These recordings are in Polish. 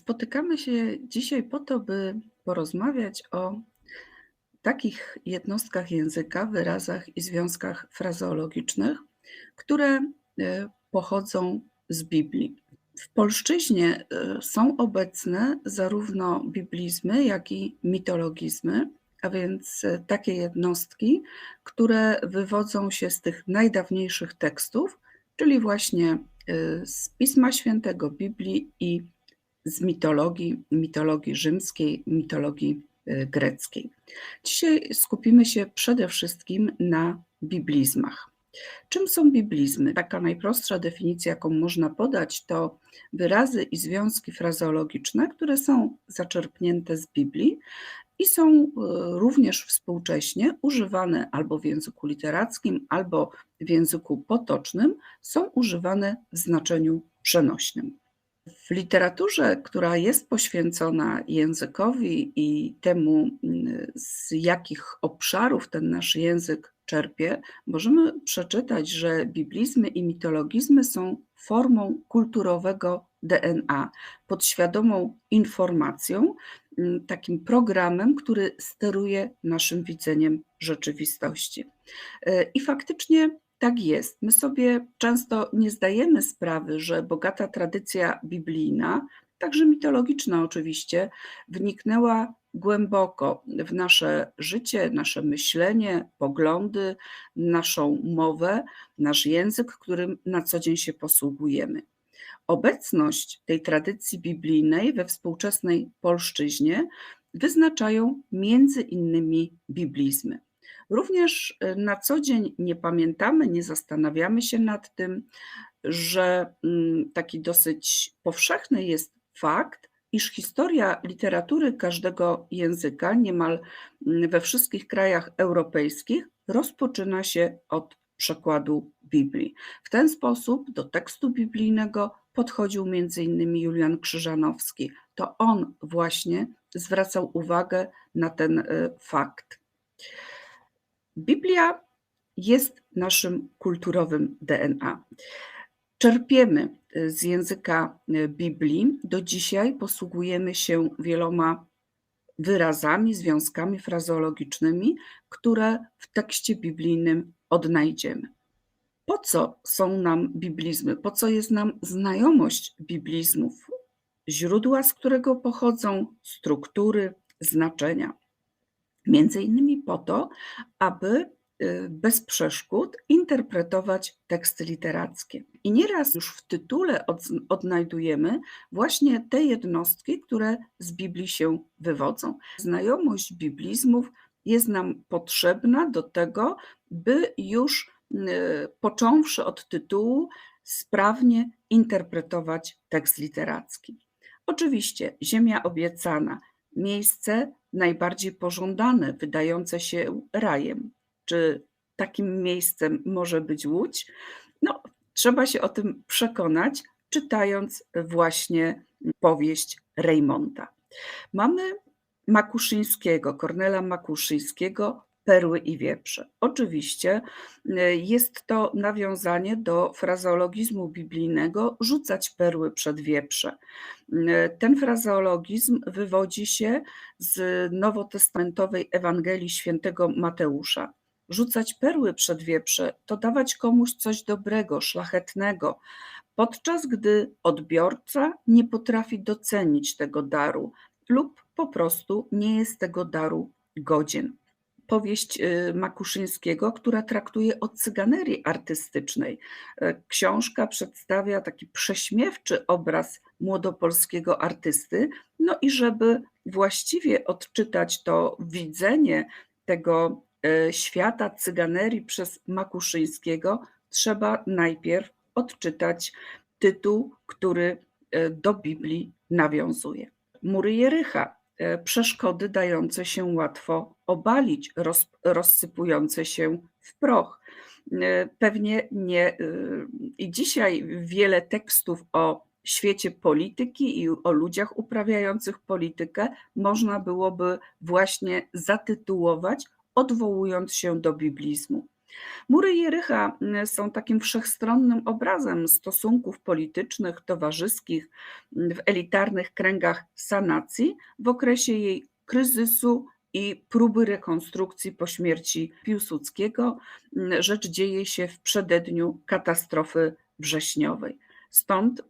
Spotykamy się dzisiaj po to, by porozmawiać o takich jednostkach języka, wyrazach i związkach frazeologicznych, które pochodzą z Biblii. W polszczyźnie są obecne zarówno biblizmy, jak i mitologizmy, a więc takie jednostki, które wywodzą się z tych najdawniejszych tekstów, czyli właśnie z Pisma Świętego, Biblii i z mitologii rzymskiej, mitologii greckiej. Dzisiaj skupimy się przede wszystkim na biblizmach. Czym są biblizmy? Taka najprostsza definicja, jaką można podać, to wyrazy i związki frazeologiczne, które są zaczerpnięte z Biblii i są również współcześnie używane albo w języku literackim, albo w języku potocznym, są używane w znaczeniu przenośnym. W literaturze, która jest poświęcona językowi i temu, z jakich obszarów ten nasz język czerpie, możemy przeczytać, że biblizmy i mitologizmy są formą kulturowego DNA, podświadomą informacją, takim programem, który steruje naszym widzeniem rzeczywistości. I faktycznie tak jest. My sobie często nie zdajemy sprawy, że bogata tradycja biblijna, także mitologiczna oczywiście, wniknęła głęboko w nasze życie, nasze myślenie, poglądy, naszą mowę, nasz język, którym na co dzień się posługujemy. Obecność tej tradycji biblijnej we współczesnej polszczyźnie wyznaczają między innymi biblizmy. Również na co dzień nie pamiętamy, nie zastanawiamy się nad tym, że taki dosyć powszechny jest fakt, iż historia literatury każdego języka, niemal we wszystkich krajach europejskich, rozpoczyna się od przekładu Biblii. W ten sposób do tekstu biblijnego podchodził między innymi Julian Krzyżanowski. To on właśnie zwracał uwagę na ten fakt. Biblia jest naszym kulturowym DNA. Czerpiemy z języka Biblii. Do dzisiaj posługujemy się wieloma wyrazami, związkami frazeologicznymi, które w tekście biblijnym odnajdziemy. Po co są nam biblizmy? Po co jest nam znajomość biblizmów? Źródła, z którego pochodzą, struktury, znaczenia. Między innymi po to, aby bez przeszkód interpretować teksty literackie. I nieraz już w tytule odnajdujemy właśnie te jednostki, które z Biblii się wywodzą. Znajomość biblizmów jest nam potrzebna do tego, by już począwszy od tytułu, sprawnie interpretować tekst literacki. Oczywiście Ziemia obiecana, miejsce najbardziej pożądane, wydające się rajem. Czy takim miejscem może być Łódź? No, trzeba się o tym przekonać, czytając właśnie powieść Rejmonta. Mamy Makuszyńskiego, Kornela Makuszyńskiego, Perły i wieprze. Oczywiście jest to nawiązanie do frazeologizmu biblijnego rzucać perły przed wieprze. Ten frazeologizm wywodzi się z nowotestamentowej Ewangelii Świętego Mateusza. Rzucać perły przed wieprze to dawać komuś coś dobrego, szlachetnego, podczas gdy odbiorca nie potrafi docenić tego daru lub po prostu nie jest tego daru godzien. Powieść Makuszyńskiego, która traktuje o cyganerii artystycznej. Książka przedstawia taki prześmiewczy obraz młodopolskiego artysty, no i żeby właściwie odczytać to widzenie tego świata cyganerii przez Makuszyńskiego, trzeba najpierw odczytać tytuł, który do Biblii nawiązuje. Mury Jericha, przeszkody dające się łatwo obalić, rozsypujące się w proch. Pewnie nie. I dzisiaj wiele tekstów o świecie polityki i o ludziach uprawiających politykę można byłoby właśnie zatytułować, odwołując się do biblizmu. Mury Jericha są takim wszechstronnym obrazem stosunków politycznych, towarzyskich w elitarnych kręgach sanacji w okresie jej kryzysu i próby rekonstrukcji po śmierci Piłsudskiego. Rzecz dzieje się w przededniu katastrofy wrześniowej. Stąd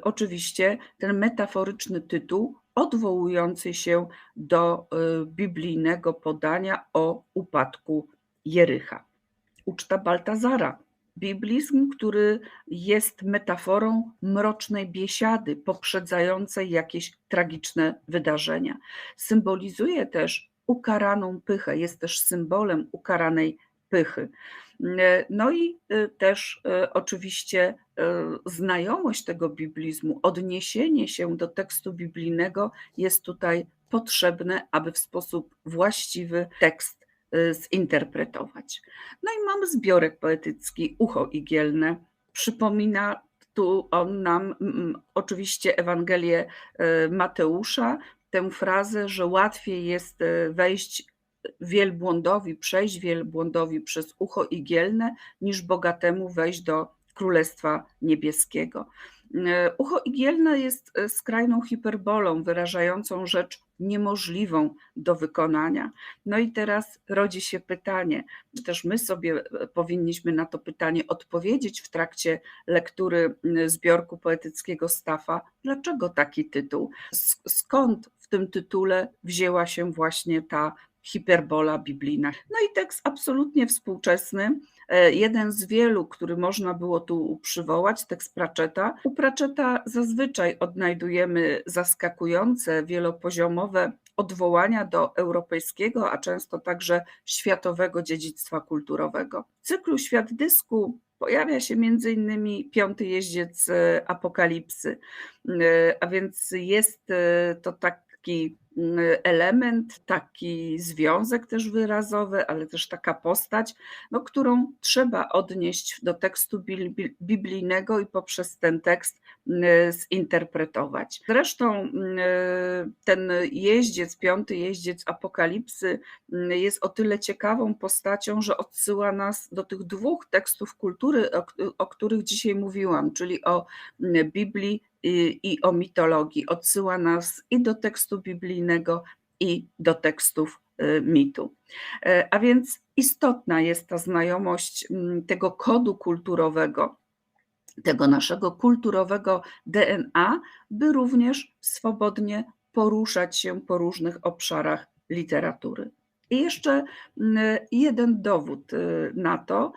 oczywiście ten metaforyczny tytuł odwołujący się do biblijnego podania o upadku Jericha. Uczta Baltazara. Biblizm, który jest metaforą mrocznej biesiady poprzedzającej jakieś tragiczne wydarzenia. Symbolizuje też ukaraną pychę, jest też symbolem ukaranej pychy. No i też oczywiście znajomość tego biblizmu, odniesienie się do tekstu biblijnego jest tutaj potrzebne, aby w sposób właściwy tekst zinterpretować. No i mamy zbiorek poetycki Ucho Igielne. Przypomina tu on nam oczywiście Ewangelię Mateusza, tę frazę, że łatwiej jest przejść wielbłądowi przez ucho igielne, niż bogatemu wejść do Królestwa Niebieskiego. Ucho igielne jest skrajną hiperbolą wyrażającą rzecz niemożliwą do wykonania. No i teraz rodzi się pytanie, czy też my sobie powinniśmy na to pytanie odpowiedzieć w trakcie lektury zbiorku poetyckiego Staffa. Dlaczego taki tytuł? Skąd w tym tytule wzięła się właśnie ta hiperbola biblijna? No i tekst absolutnie współczesny, jeden z wielu, który można było tu przywołać, tekst Pratchetta. U Pratchetta zazwyczaj odnajdujemy zaskakujące, wielopoziomowe odwołania do europejskiego, a często także światowego dziedzictwa kulturowego. W cyklu Świat dysku pojawia się między innymi Piąty jeździec Apokalipsy, a więc jest to taki element, taki związek też wyrazowy, ale też taka postać, no, którą trzeba odnieść do tekstu biblijnego i poprzez ten tekst zinterpretować. Zresztą ten jeździec, piąty jeździec Apokalipsy jest o tyle ciekawą postacią, że odsyła nas do tych dwóch tekstów kultury, o których dzisiaj mówiłam, czyli o Biblii i o mitologii. Odsyła nas i do tekstu biblijnego, i do tekstów mitu. A więc istotna jest ta znajomość tego kodu kulturowego, tego naszego kulturowego DNA, by również swobodnie poruszać się po różnych obszarach literatury. I jeszcze jeden dowód na to,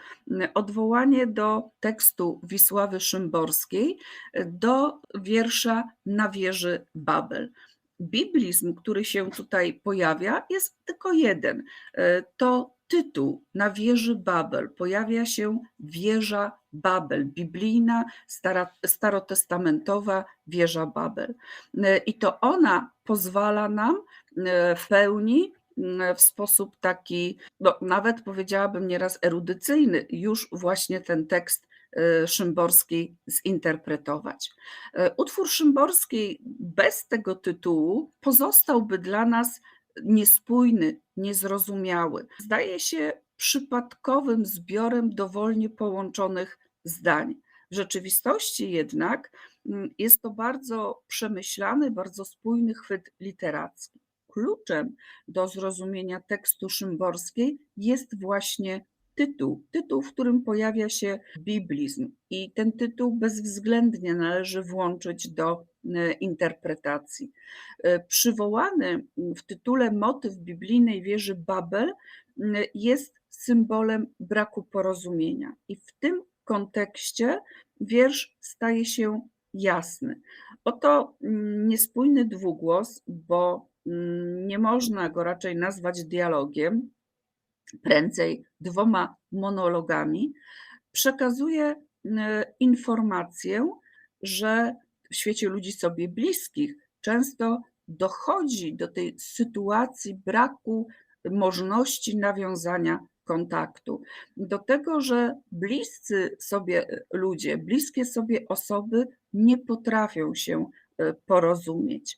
odwołanie do tekstu Wisławy Szymborskiej, do wiersza Na wieży Babel. Biblizm, który się tutaj pojawia, jest tylko jeden. To tytuł Na wieży Babel. Pojawia się wieża Babel, biblijna, starotestamentowa wieża Babel. I to ona pozwala nam w pełni, w sposób taki, no, nawet powiedziałabym nieraz erudycyjny, już właśnie ten tekst Szymborskiej zinterpretować. Utwór Szymborskiej bez tego tytułu pozostałby dla nas niespójny, niezrozumiały. Zdaje się przypadkowym zbiorem dowolnie połączonych zdań. W rzeczywistości jednak jest to bardzo przemyślany, bardzo spójny chwyt literacki. Kluczem do zrozumienia tekstu Szymborskiej jest właśnie tytuł, w którym pojawia się biblizm, i ten tytuł bezwzględnie należy włączyć do interpretacji. Przywołany w tytule motyw biblijnej wieży Babel jest symbolem braku porozumienia i w tym kontekście wiersz staje się jasny. Oto niespójny dwugłos, bo nie można go raczej nazwać dialogiem, prędzej dwoma monologami, przekazuje informację, że w świecie ludzi sobie bliskich często dochodzi do tej sytuacji braku możliwości nawiązania kontaktu, do tego, że bliscy sobie ludzie, bliskie sobie osoby nie potrafią się porozumieć.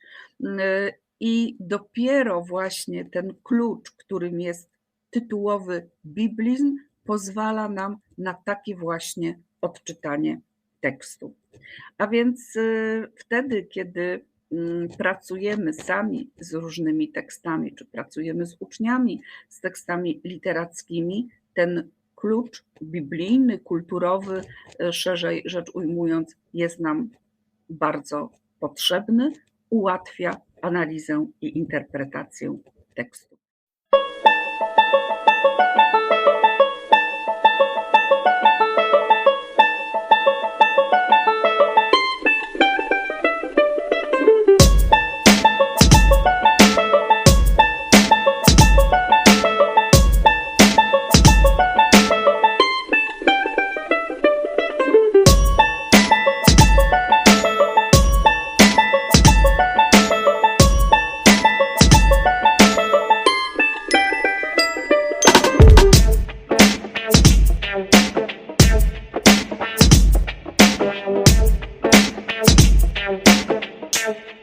I dopiero właśnie ten klucz, którym jest tytułowy biblizm, pozwala nam na takie właśnie odczytanie tekstu. A więc wtedy, kiedy pracujemy sami z różnymi tekstami, czy pracujemy z uczniami, z tekstami literackimi, ten klucz biblijny, kulturowy, szerzej rzecz ujmując, jest nam bardzo potrzebny, ułatwia analizę i interpretację tekstu. Thank you.